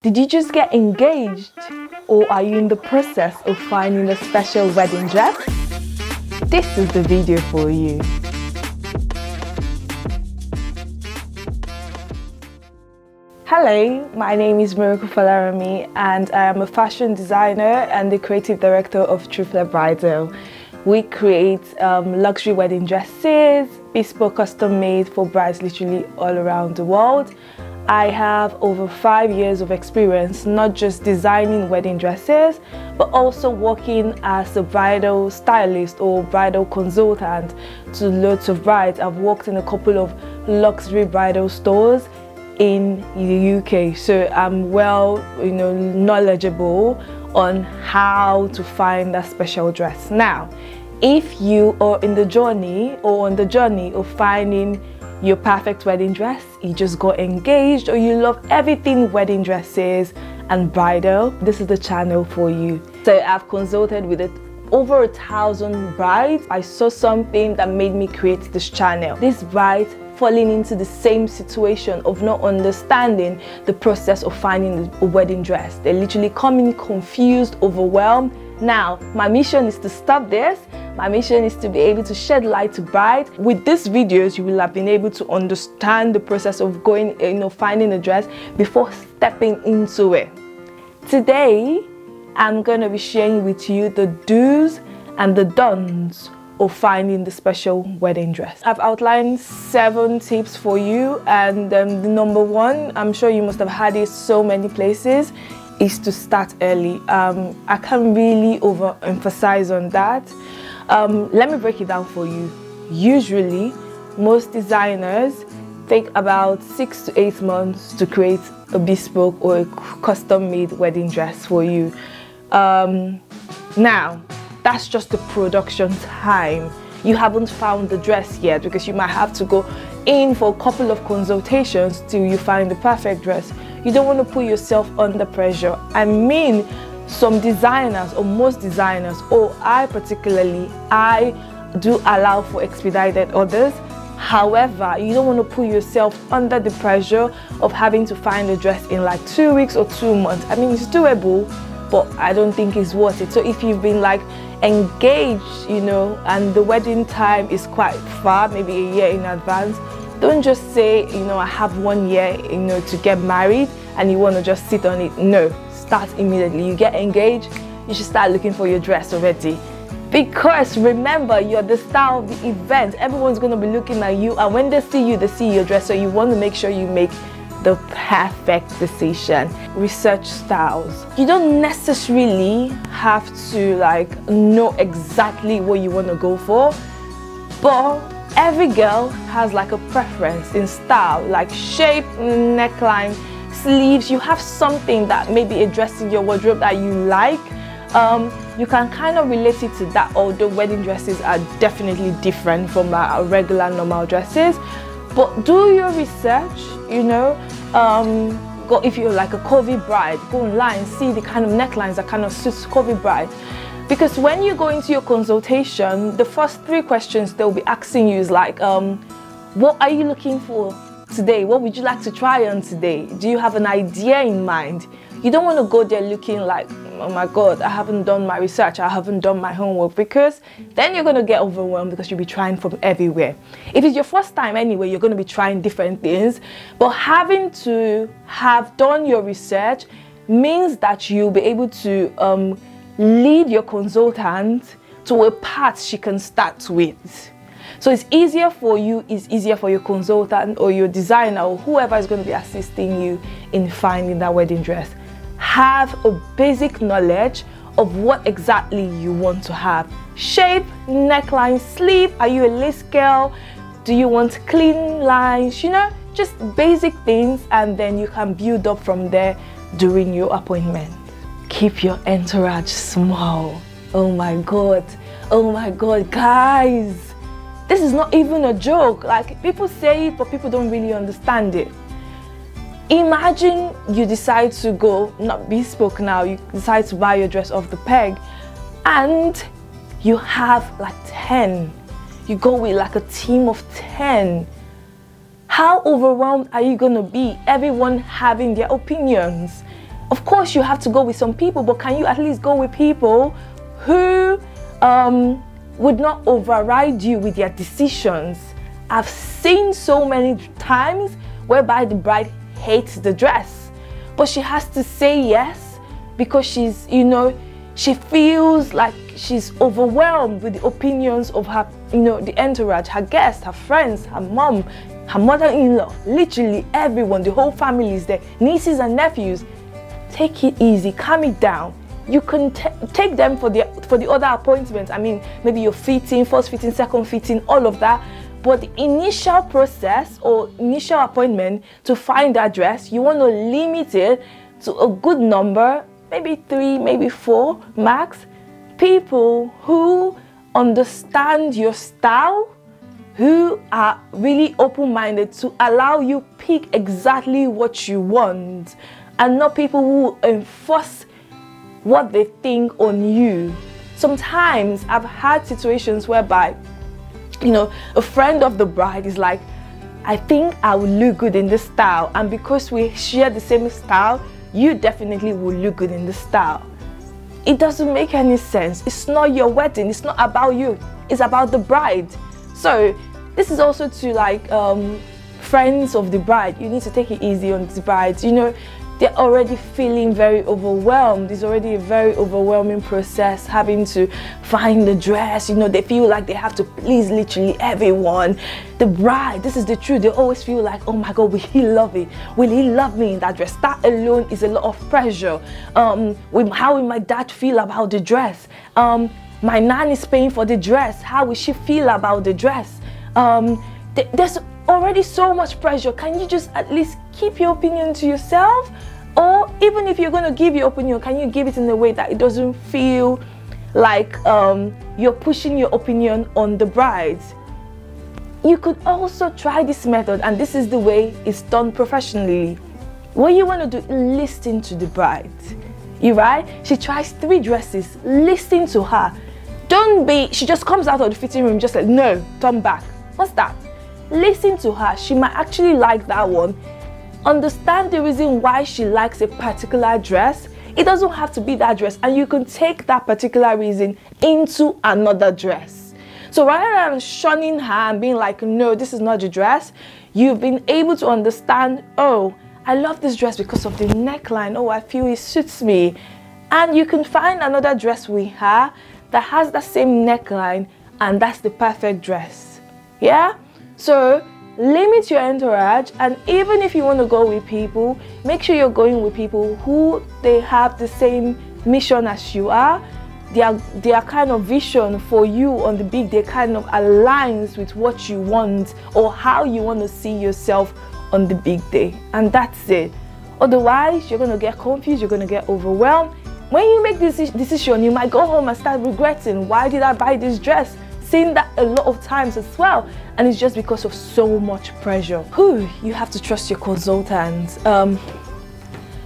Did you just get engaged, or are you in the process of finding a special wedding dress? This is the video for you. Hello, my name is Miracle Falarami and I am a fashion designer and the creative director of Triplet Bridal. We create luxury wedding dresses, bespoke custom made for brides literally all around the world. I have over 5 years of experience not just designing wedding dresses but also working as a bridal stylist or bridal consultant to loads of brides. I've worked in a couple of luxury bridal stores in the UK, so I'm well knowledgeable on how to find that special dress. Now, if you are in the journey or on the journey of finding your perfect wedding dress, you just got engaged, or you love everything wedding dresses and bridal, this is the channel for you. So I've consulted with over 1,000 brides. I saw something that made me create this channel. These brides falling into the same situation of not understanding the process of finding a wedding dress. They're literally coming confused, overwhelmed. Now, my mission is to stop this. My mission is to be able to shed light to brides. With these videos, you will have been able to understand the process of going, finding a dress before stepping into it. Today, I'm going to be sharing with you the do's and the don'ts of finding the special wedding dress. I've outlined 7 tips for you, and the number one, I'm sure you must have had it so many places, is to start early. I can't really overemphasize on that. Let me break it down for you. Usually, most designers take about 6 to 8 months to create a bespoke or a custom-made wedding dress for you. Now, that's just the production time. You haven't found the dress yet, because you might have to go in for a couple of consultations till you find the perfect dress. You don't want to put yourself under pressure. I mean, some designers, or most designers, or I particularly, I do allow for expedited orders. However, you don't want to put yourself under the pressure of having to find a dress in like 2 weeks or 2 months. I mean, it's doable, but I don't think it's worth it. So if you've been like engaged, and the wedding time is quite far, maybe a year in advance, don't just say, I have 1 year, to get married, and you want to just sit on it. No, start immediately. You get engaged, you should start looking for your dress already. Because remember, you're the star of the event. Everyone's going to be looking at you, and when they see you, they see your dress. So you want to make sure you make the perfect decision. Research styles. You don't necessarily have to know exactly what you want to go for, but every girl has like a preference in style, like shape, neckline, sleeves. You have something that maybe a dress in your wardrobe that you like. You can kind of relate it to that, although wedding dresses are definitely different from regular normal dresses. But do your research, go, if you're like a curvy bride, go online, see the kind of necklines that kind of suits curvy brides. Because when you go into your consultation, the first 3 questions they'll be asking you is like, what are you looking for today? What would you like to try on today? Do you have an idea in mind? You don't want to go there looking like, oh my God, I haven't done my research, I haven't done my homework, because then you're going to get overwhelmed because you'll be trying from everywhere. If it's your first time anyway, you're going to be trying different things, but having to have done your research means that you'll be able to lead your consultant to a path she can start with. So it's easier for you, it's easier for your consultant or your designer or whoever is going to be assisting you in finding that wedding dress. Have a basic knowledge of what exactly you want to have. Shape, neckline, sleeve. Are you a lace girl? Do you want clean lines? Just basic things, and then you can build up from there during your appointment. Keep your entourage small. Oh my God, guys. This is not even a joke. Like, people say it, but people don't really understand it. Imagine you decide to go, not bespoke now, you decide to buy your dress off the peg, and you have like 10. You go with like a team of 10. How overwhelmed are you going to be? Everyone having their opinions. Of course, you have to go with some people, but can you at least go with people who would not override you with their decisions? I've seen so many times whereby the bride hates the dress, but she has to say yes because she's, you know, she feels like she's overwhelmed with the opinions of her, you know, the entourage, her guests, her friends, her mom, her mother-in-law, literally everyone, the whole family is there, nieces and nephews. Take it easy, calm it down. You can take them for the other appointments. I mean, maybe your fitting, first fitting, second fitting, all of that. But the initial process or initial appointment to find that dress, you want to limit it to a good number, maybe 3, maybe 4 max. People who understand your style, who are really open-minded to allow you pick exactly what you want, and not people who enforce what they think on you. Sometimes I've had situations whereby, you know, a friend of the bride is like, I think I will look good in this style, and because we share the same style, you definitely will look good in this style. It doesn't make any sense. It's not your wedding. It's not about you. It's about the bride. So this is also to like friends of the bride. You need to take it easy on the bride. You know, they're already feeling very overwhelmed. It's already a very overwhelming process having to find the dress. You know, they feel like they have to please literally everyone. The bride, this is the truth, they always feel like, oh my God, will he love it? Will he love me in that dress? That alone is a lot of pressure. How will my dad feel about the dress? My nan is paying for the dress. How will she feel about the dress? There's already so much pressure. Can you just at least keep your opinion to yourself? Or even if you're going to give your opinion, can you give it in a way that it doesn't feel like you're pushing your opinion on the bride? You could also try this method, and this is the way it's done professionally. What you want to do, listen to the bride. You right? She tries 3 dresses. Listen to her. Don't be, she just comes out of the fitting room just like, no, turn back. What's that? Listen to her. She might actually like that one. Understand the reason why she likes a particular dress. It doesn't have to be that dress, and you can take that particular reason into another dress. So rather than shunning her and being like, no, this is not the dress, you've been able to understand, oh, I love this dress because of the neckline. Oh, I feel it suits me. And you can find another dress with her that has the same neckline, and that's the perfect dress. Yeah? So limit your entourage, and even if you want to go with people, make sure you're going with people who they have the same mission as you are. Their kind of vision for you on the big day kind of aligns with what you want or how you want to see yourself on the big day, and that's it. Otherwise, you're going to get confused, you're going to get overwhelmed. When you make this decision, you might go home and start regretting, why did I buy this dress? Seen that a lot of times as well, and it's just because of so much pressure. You have to trust your consultants.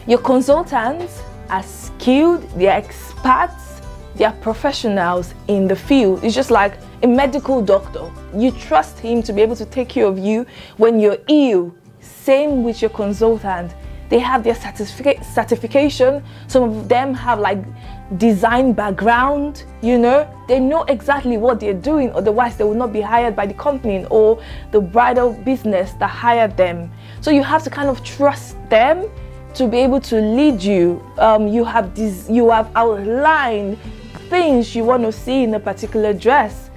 Your consultants are skilled, they're experts, they're professionals in the field. It's just like a medical doctor. You trust him to be able to take care of you when you're ill. Same with your consultant. They have their certification. Some of them have like design background, you know. They know exactly what they're doing, otherwise they will not be hired by the company or the bridal business that hired them. So you have to kind of trust them to be able to lead you. You have outlined things you want to see in a particular dress.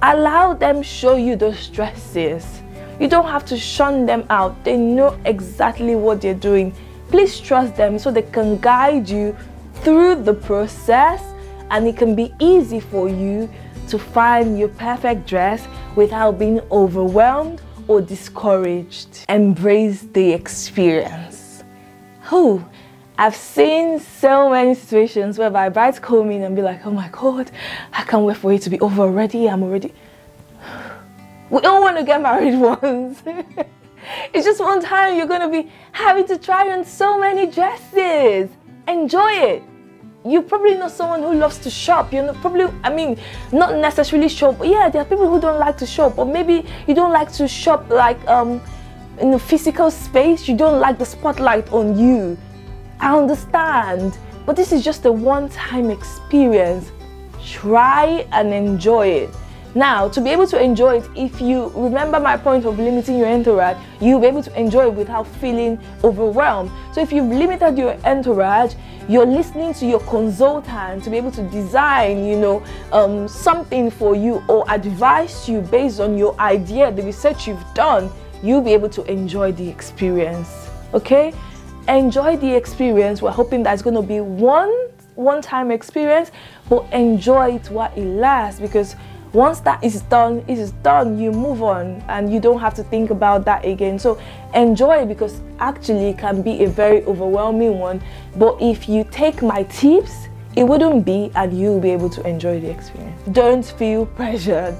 Allow them show you those dresses. You don't have to shun them out. They know exactly what they're doing. Please trust them so they can guide you through the process, and it can be easy for you to find your perfect dress without being overwhelmed or discouraged. Embrace the experience. I've seen so many situations whereby brides come in and be like, oh my God, I can't wait for it to be over already. I'm already... We all want to get married once. It's just one time you're going to be having to try on so many dresses. Enjoy it. You probably know someone who loves to shop. You're not necessarily shop. Yeah, there are people who don't like to shop, or maybe you don't like to shop like in a physical space. You don't like the spotlight on you. I understand, but this is just a one-time experience. Try and enjoy it. Now, to be able to enjoy it, if you remember my point of limiting your entourage, you'll be able to enjoy it without feeling overwhelmed. So if you've limited your entourage, you're listening to your consultant to be able to design, something for you or advise you based on your idea, the research you've done, you'll be able to enjoy the experience. Okay? Enjoy the experience. We're hoping that it's going to be one-time experience, but enjoy it while it lasts, because once that is done, it is done. You move on and you don't have to think about that again. So enjoy it, because actually it can be a very overwhelming one. But if you take my tips, it wouldn't be, and you'll be able to enjoy the experience. Don't feel pressured.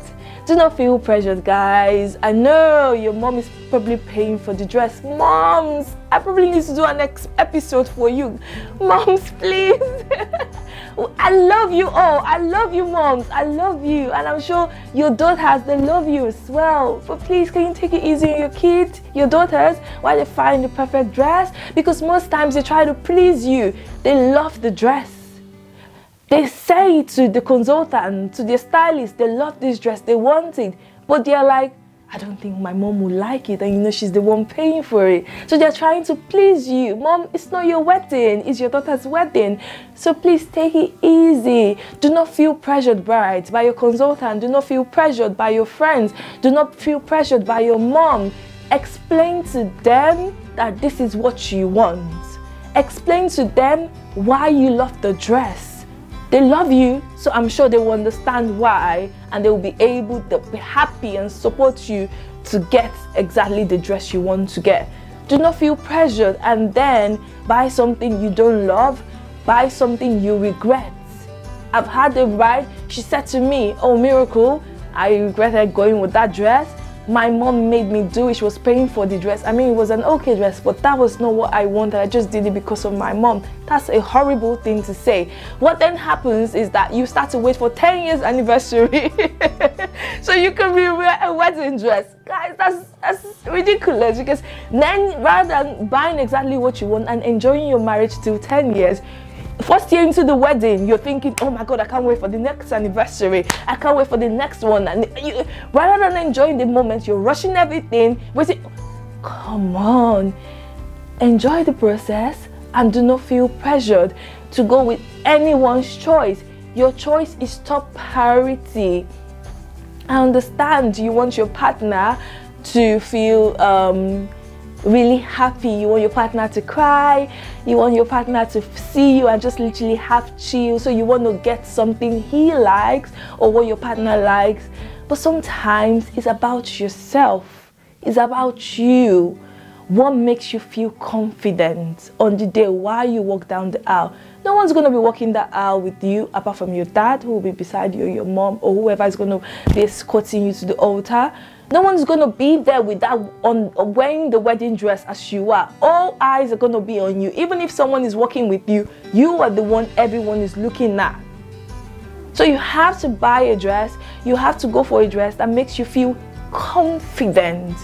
Do not feel pressured, guys. I know your mom is probably paying for the dress. Moms, I probably need to do an episode for you. Moms, please. I love you all. I love you, moms. I love you. And I'm sure your daughters, they love you as well. But please, can you take it easy on your kids, your daughters, while they find the perfect dress? Because most times they try to please you. They love the dress. They say to the consultant, to the stylist, they love this dress, they want it. But they're like, I don't think my mom will like it, and she's the one paying for it. So they're trying to please you. Mom, it's not your wedding, it's your daughter's wedding. So please take it easy. Do not feel pressured, brides, by your consultant. Do not feel pressured by your friends. Do not feel pressured by your mom. Explain to them that this is what you want. Explain to them why you love the dress. They love you, so I'm sure they will understand why, and they will be able to be happy and support you to get exactly the dress you want to get. Do not feel pressured and then buy something you don't love, buy something you regret. I've had a bride, she said to me, oh Miracle, I regretted going with that dress. My mom made me do it. She was paying for the dress. I mean, it was an okay dress, but that was not what I wanted. I just did it because of my mom. That's a horrible thing to say. What then happens is that you start to wait for 10 years anniversary so you can wear a wedding dress. Guys, that's ridiculous, because then rather than buying exactly what you want and enjoying your marriage till 10 years, first year into the wedding, you're thinking, oh my God, I can't wait for the next anniversary. I can't wait for the next one. And rather than enjoying the moment, you're rushing everything. Come on. Enjoy the process and do not feel pressured to go with anyone's choice. Your choice is top priority. I understand you want your partner to feel really happy. You want your partner to cry, you want your partner to see you and just literally have chill. So you want to get something he likes or what your partner likes. But sometimes it's about yourself. It's about you. What makes you feel confident on the day while you walk down the aisle? No one's going to be walking that aisle with you apart from your dad, who will be beside you, or your mom, or whoever is going to be escorting you to the altar. No one's going to be there with that on wearing the wedding dress as you are. All eyes are going to be on you. Even if someone is walking with you, you are the one everyone is looking at. So you have to buy a dress. You have to go for a dress that makes you feel confident.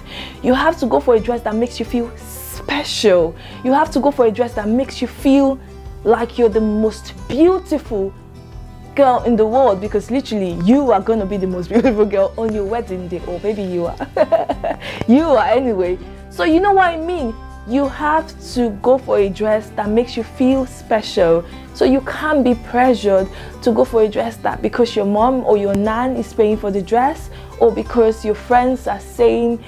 You have to go for a dress that makes you feel special. You have to go for a dress that makes you feel like you're the most beautiful girl in the world, because literally you are going to be the most beautiful girl on your wedding day, or maybe you are. You are anyway. So you know what I mean? You have to go for a dress that makes you feel special. So you can't be pressured to go for a dress that because your mom or your nan is paying for the dress, or because your friends are saying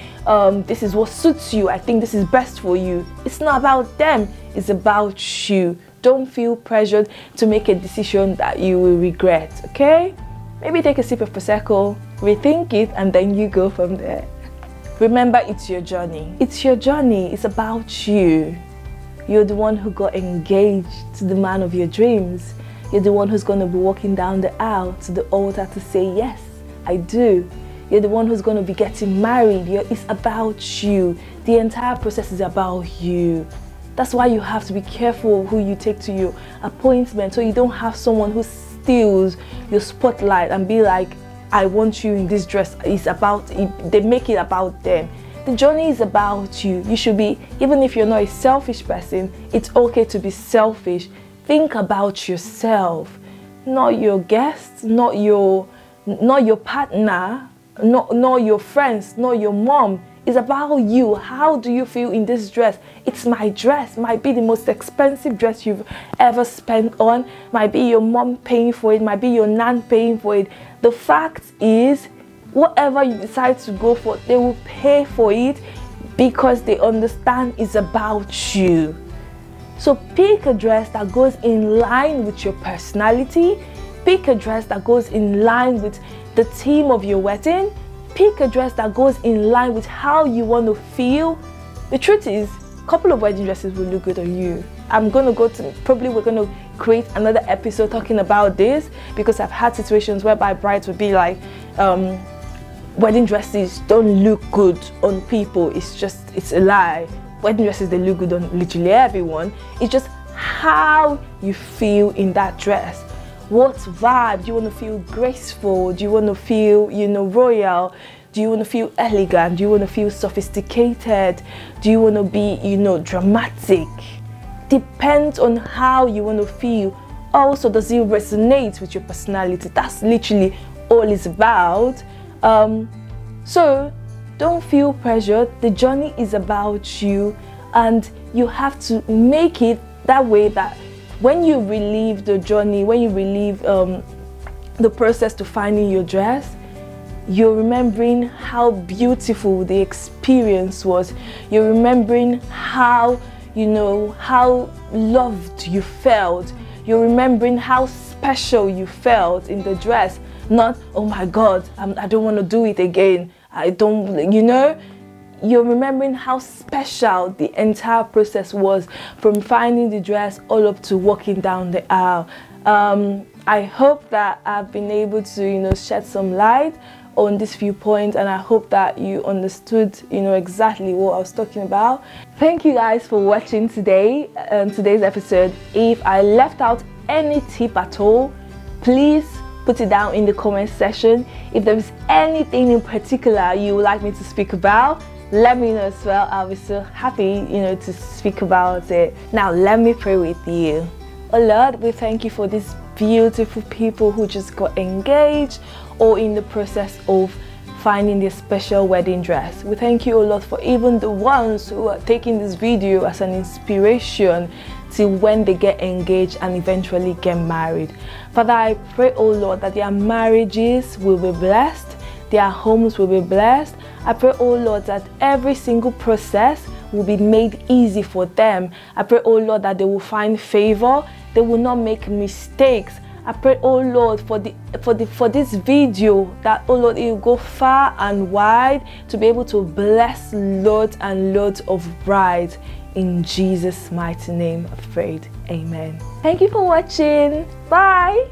this is what suits you, I think this is best for you. It's not about them, it's about you. Don't feel pressured to make a decision that you will regret, okay? Maybe take a sip of Prosecco, rethink it, and then you go from there. Remember, it's your journey. It's your journey. It's about you. You're the one who got engaged to the man of your dreams. You're the one who's going to be walking down the aisle to the altar to say, yes, I do. You're the one who's going to be getting married. It's about you. The entire process is about you. That's why you have to be careful who you take to your appointment, so you don't have someone who steals your spotlight and be like, I want you in this dress. It's about, they make it about them. The journey is about you. You should be, even if you're not a selfish person, it's okay to be selfish. Think about yourself, not your guests, not your partner, not your friends, not your mom. It's about you. How do you feel in this dress? It's my dress. Might be the most expensive dress you've ever spent on. Might be your mom paying for it. Might be your nan paying for it. The fact is, whatever you decide to go for, they will pay for it because they understand it's about you. So pick a dress that goes in line with your personality. Pick a dress that goes in line with the theme of your wedding. Pick a dress that goes in line with how you want to feel. The truth is, a couple of wedding dresses will look good on you. We're going to create another episode talking about this, because I've had situations whereby brides would be like, wedding dresses don't look good on people. It's a lie. Wedding dresses, they look good on literally everyone. It's just how you feel in that dress. What vibe? Do you want to feel graceful? Do you want to feel, royal? Do you want to feel elegant? Do you want to feel sophisticated? Do you want to be, dramatic? Depends on how you want to feel. Also, does it resonate with your personality? That's literally all it's about. So don't feel pressured. The journey is about you, and you have to make it that way that when you relieve the journey, when you relieve the process to finding your dress, you're remembering how beautiful the experience was. You're remembering how, how loved you felt. You're remembering how special you felt in the dress. Not, oh my God, I don't want to do it again. You're remembering how special the entire process was, from finding the dress all up to walking down the aisle. I hope that I've been able to, shed some light on this viewpoint, and I hope that you understood, exactly what I was talking about. Thank you guys for watching today's episode. If I left out any tip at all, please put it down in the comment section. If there is anything in particular you would like me to speak about, let me know as well. I'll be so happy, to speak about it. Now, let me pray with you. Oh Lord, we thank you for these beautiful people who just got engaged or in the process of finding their special wedding dress. We thank you, oh Lord, for even the ones who are taking this video as an inspiration till when they get engaged and eventually get married. Father, I pray, oh Lord, that their marriages will be blessed, their homes will be blessed. I pray, oh Lord, that every single process will be made easy for them. I pray, oh Lord, that they will find favor, they will not make mistakes. I pray, oh Lord, for this video, that, oh Lord, it will go far and wide to be able to bless loads and loads of brides. In Jesus' mighty name, I've prayed. Amen. Thank you for watching. Bye.